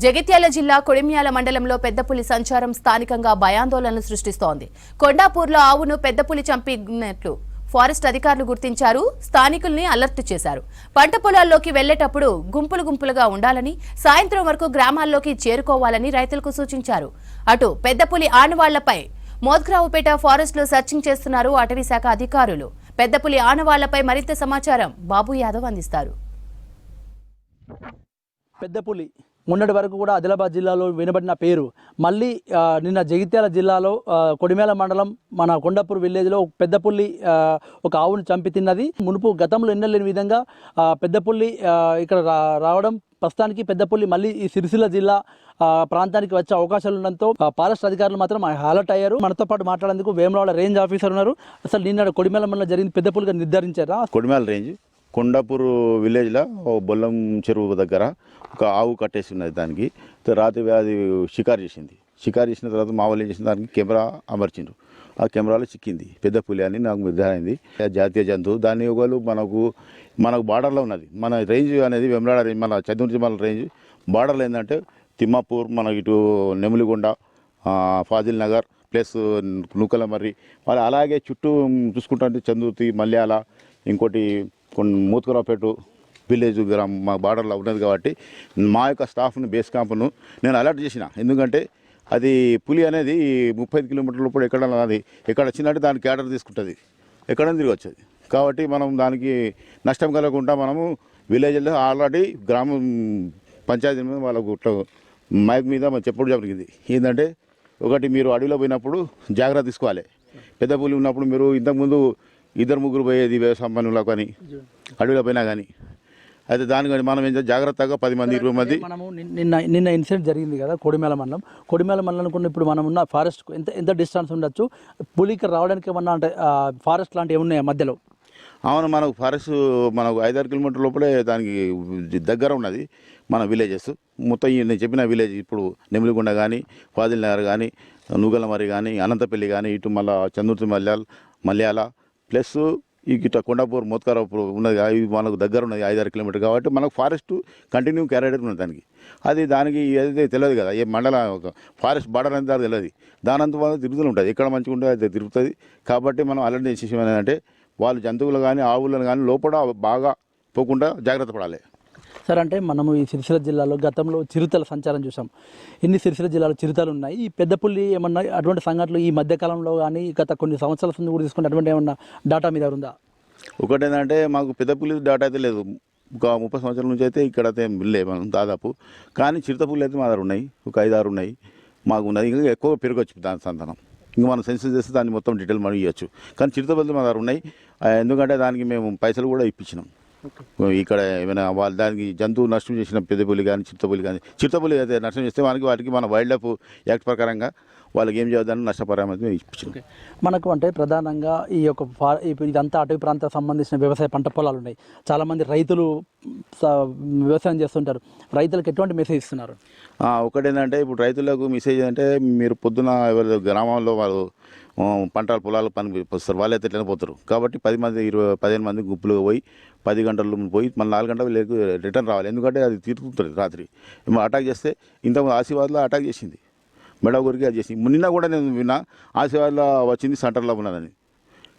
జగిత్యాల జిల్లా కొడిమ్యాల మండలంలో పెద్దపులి సంచారం స్థానికంగా భయాందోళనలు సృష్టిస్తోంది. కొండాపూర్లో ఆవును పెద్దపులి చంపినట్లు ఫారెస్ట్ అధికారులు గుర్తించారు. స్థానికుల్ని అలర్ట్ చేశారు. పంట పొలాల్లోకి వెళ్లేటప్పుడు గుంపులుగా ఉండాలని, సాయంత్రం వరకు గ్రామాల్లోకి చేరుకోవాలని రైతులకు సూచించారు. అటు పెద్దపులి ఆనవాళ్లపై మోద్గ్రావుపేట ఫారెస్ట్ లో సర్చింగ్ చేస్తున్నారు అటవీ శాఖ అధికారులు. పెద్దపులి ఆనవాళ్లపై మరింత సమాచారం బాబు యాదవ్ అందిస్తారు. పెద్దపులి మొన్నటి వరకు కూడా ఆదిలాబాద్ జిల్లాలో వినబడిన పేరు మళ్ళీ నిన్న జగిత్యాల జిల్లాలో కొడిమేల మండలం మన కొండాపూర్ విలేజ్లో పెద్దపుల్లి ఒక ఆవును చంపి తిన్నది. మునుపు గతంలో ఎన్నలేని విధంగా పెద్దపుల్లి ఇక్కడ రావడం, ప్రస్తుతానికి పెద్దపుల్లి మళ్ళీ ఈ సిరిసిల్ల జిల్లా ప్రాంతానికి వచ్చే అవకాశాలు ఉండడంతో ఫారెస్ట్ అధికారులు మాత్రం అలర్ట్ అయ్యారు. మనతో పాటు మాట్లాడేందుకు వేములవాడ రేంజ్ ఆఫీసర్ ఉన్నారు. అసలు నిన్న కొడిమేల మండలం జరిగింది పెద్దపుల్లిగా నిర్ధారించారా? కొడిమేల రేంజ్ కొండాపూర్ విలేజ్లో బొల్లం చెరువు దగ్గర ఒక ఆవు కట్టేసి ఉన్నది. దానికి రాత్రి అది షికారు చేసిన తర్వాత మా వాళ్ళు ఏం చేసిన దానికి కెమెరా అమర్చిండ్రు. ఆ కెమెరాలో చిక్కింది పెద్దపులి అని నాకు నిర్ధారైంది. జాతీయ జంతువు. దాని యుగాలు మనకు బార్డర్లో ఉన్నది. మన రేంజ్ అనేది వెమ్లాడ రేంజ్, మన చంద్రునిమల రేంజ్ బార్డర్లో ఏంటంటే తిమ్మాపూర్, మన ఇటు నెములిగొండ, ఫాజిల్ నగర్ ప్లస్ నూకలమర్రి, వాళ్ళు అలాగే చుట్టూ చూసుకుంటే చందుర్తి, మల్యాల, ఇంకోటి మూత్కరావుపేట విలేజ్ మా బార్డర్లో ఉన్నది. కాబట్టి మా యొక్క స్టాఫ్ను, బేస్ క్యాంప్ను నేను అలర్ట్ చేసిన. ఎందుకంటే అది పులి అనేది 35 కిలోమీటర్ల లోపల ఎక్కడ వచ్చిందంటే దాని క్యాడర్ తీసుకుంటుంది, ఎక్కడైనా తిరిగి వచ్చేది. కాబట్టి మనం దానికి నష్టం కలగకుండా మనము విలేజ్లో ఆల్రెడీ గ్రామం పంచాయతీ మీద వాళ్ళకు మైక్ మీద మనం చెప్పడం జరిగింది. ఏంటంటే ఒకటి, మీరు అడవిలో పోయినప్పుడు జాగ్రత్త తీసుకోవాలి. పెద్ద పులి ఉన్నప్పుడు మీరు ఇంతకుముందు 2-3 పోయేది వ్యవసాయ పనులు కానీ అడవిలో పోయినా కానీ. అయితే దానికని మనం ఏం జాగ్రత్తగా 10 మంది 20 మంది. మనము నిన్న ఇన్సిడెంట్ జరిగింది కదా కొడిమేల మండలం కూడా ఇప్పుడు మనం ఉన్న ఫారెస్ట్ ఎంత డిస్టెన్స్ ఉండొచ్చు? పులికి రావడానికి ఏమన్నా అంటే ఫారెస్ట్ లాంటివి ఏమున్నాయా మధ్యలో? అవును, మనకు ఫారెస్ట్ మనకు 5-6 కిలోమీటర్ల లోపలే దానికి దగ్గర ఉన్నది మన విలేజెస్ మొత్తం. నేను చెప్పిన విలేజ్ ఇప్పుడు నెమిలిగొండ కానీ, ఫాజిల్ నగర్ కానీ, నూగలమర్రి కానీ, అనంతపల్లి కానీ, ఇటు మళ్ళీ చంద్రుతి మల్యాల ప్లస్ ఇట కొండాపూర్, మోత్కారాపూర్ ఉన్నది. అవి మనకు దగ్గర ఉన్నది 5-6 కిలోమీటర్. కాబట్టి మనకు ఫారెస్ట్ కంటిన్యూ క్యారేడర్ ఉన్నది దానికి. దానికి ఏదైతే తెలియదు కదా, ఏ మండల ఫారెస్ట్ బార్డర్ అనేది తెలియదు. దానంతా వాళ్ళు తిరుగుతూ ఉంటుంది, ఎక్కడ మంచిగా ఉంటే అది తిరుగుతుంది. కాబట్టి మనం అలర్ట్ చేసే విషయం ఏంటంటే వాళ్ళు జంతువులు కానీ ఆవులను కానీ లోపల బాగా పోకుండా జాగ్రత్త పడాలి. సార్, అంటే మనము ఈ సిరిసిల్ల జిల్లాలో గతంలో చిరుతల సంచారం చూసాం. ఇన్ని సిరిసిల్ల జిల్లాలో చిరుతలు ఉన్నాయి. ఈ పెద్దపుల్లి ఏమన్నా అటువంటి సంఘటనలు ఈ మధ్యకాలంలో కానీ గత కొన్ని సంవత్సరాల నుంచి కూడా తీసుకుంటే అటువంటి ఏమన్నా డాటా మీద ఉందా? ఒకటేంటంటే మాకు పెద్దపుల్లి డాటా అయితే లేదు. ఒక 30 సంవత్సరాల నుంచి అయితే ఇక్కడ అయితే లేవు మనం దాదాపు. కానీ చిరుతపుల్లి అయితే మా దగ్గర ఉన్నాయి, ఒక 5-6 ఉన్నాయి మాకు ఉన్నది. ఇంకా ఎక్కువ పెరగచ్చు దాని సంతానం. ఇంకా మనం సెన్సస్ చేస్తే దాన్ని మొత్తం డీటెయిల్ మనం ఇవ్వచ్చు. కానీ చిరుతపుల్లి మా దగ్గర ఉన్నాయి. ఎందుకంటే దానికి మేము పైసలు కూడా ఇప్పించినాం. ఇక్కడ ఏమైనా వాళ్ళు దానికి జంతువు నష్టం చేసిన పెద్దపులి కానీ చిరుతపులి అయితే నష్టం చేస్తే వాటికి మన వైల్డ్ లైఫ్ యాక్ట్ ప్రకారంగా వాళ్ళకి ఏం చేయొద్దని నష్టపరిహారం ఇప్పించాం. మనకు అంటే ప్రధానంగా ఈ యొక్క ఇదంతా అటవీ ప్రాంతానికి సంబంధించిన వ్యవసాయ పంట పొలాలు ఉన్నాయి. చాలామంది రైతులు వ్యవసాయం చేస్తుంటారు. రైతులకు ఎటువంటి మెసేజ్ ఇస్తున్నారు? ఒకటేంటంటే ఇప్పుడు రైతులకు మెసేజ్ అంటే, మీరు పొద్దున ఎవరి గ్రామంలో వాళ్ళు పంటల పొలాలు పని వస్తారు, వాళ్ళు అయితే ఎట్లనే పోతారు. కాబట్టి 10 మంది 15 మంది గుంపులుగా పోయి 10 గంటలు పోయి మళ్ళీ 4 గంటలకు రిటర్న్ రావాలి. ఎందుకంటే అది తిరుగుతుంది రాత్రి. అటాక్ చేస్తే ఇంతకుముందు ఆశీర్వాద్లో అటాక్ చేసింది, మెడగురికి అది చేసింది. నిన్న కూడా నేను విన్నా ఆశీర్వాద్లో వచ్చింది, సెంటర్లో ఉన్నదని.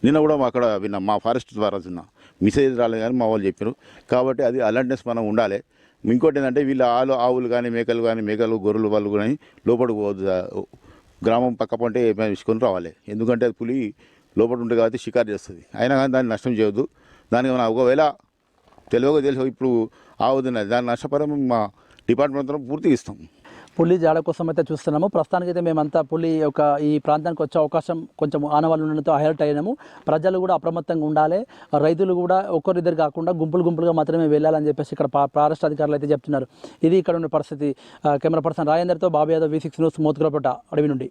నిన్న కూడా అక్కడ విన్నా, మా ఫారెస్ట్ ద్వారా విన్నా. మెసేజ్ రాలేదు కానీ మా వాళ్ళు చెప్పారు. కాబట్టి అది అలర్ట్నెస్ మనం ఉండాలి. ఇంకోటి ఏంటంటే వీళ్ళు ఆవులు కానీ మేకలు గొర్రెలు వాళ్ళు కానీ లోపలికి పోవద్దు. గ్రామం పక్క పంటే వేసుకొని రావాలి. ఎందుకంటే అది పులి లోపల ఉంటుంది కాబట్టి షికారు చేస్తుంది. అయినా కానీ దాన్ని నష్టం చేయొద్దు. దానికి మనం ఒకవేళ తెలియక ఇప్పుడు ఆవుతున్నది, దాని నష్టపరం మా డిపార్ట్మెంట్ పూర్తిగా ఇస్తాం. పులి జాడ కోసం అయితే చూస్తున్నాము. ప్రస్తుతానికైతే మేమంతా పులి ఈ ప్రాంతానికి వచ్చే అవకాశం కొంచెం ఆనవాళ్ళు ఉండడంతో అలర్ట్ అయ్యాము. ప్రజలు కూడా అప్రమత్తంగా ఉండాలి. రైతులు కూడా ఒక్కరిద్దరు కాకుండా గుంపులుగా మాత్రమే వెళ్ళాలని చెప్పేసి ఇక్కడ ఫారెస్ట్ అధికారులు అయితే చెప్తున్నారు. ఇది ఇక్కడ ఉన్న పరిస్థితి. కెమెరా పర్సన్ రాజేందర్తో బాబు యాదవ్, V6 న్యూస్, మోత్కురావుపేట అడవి నుండి.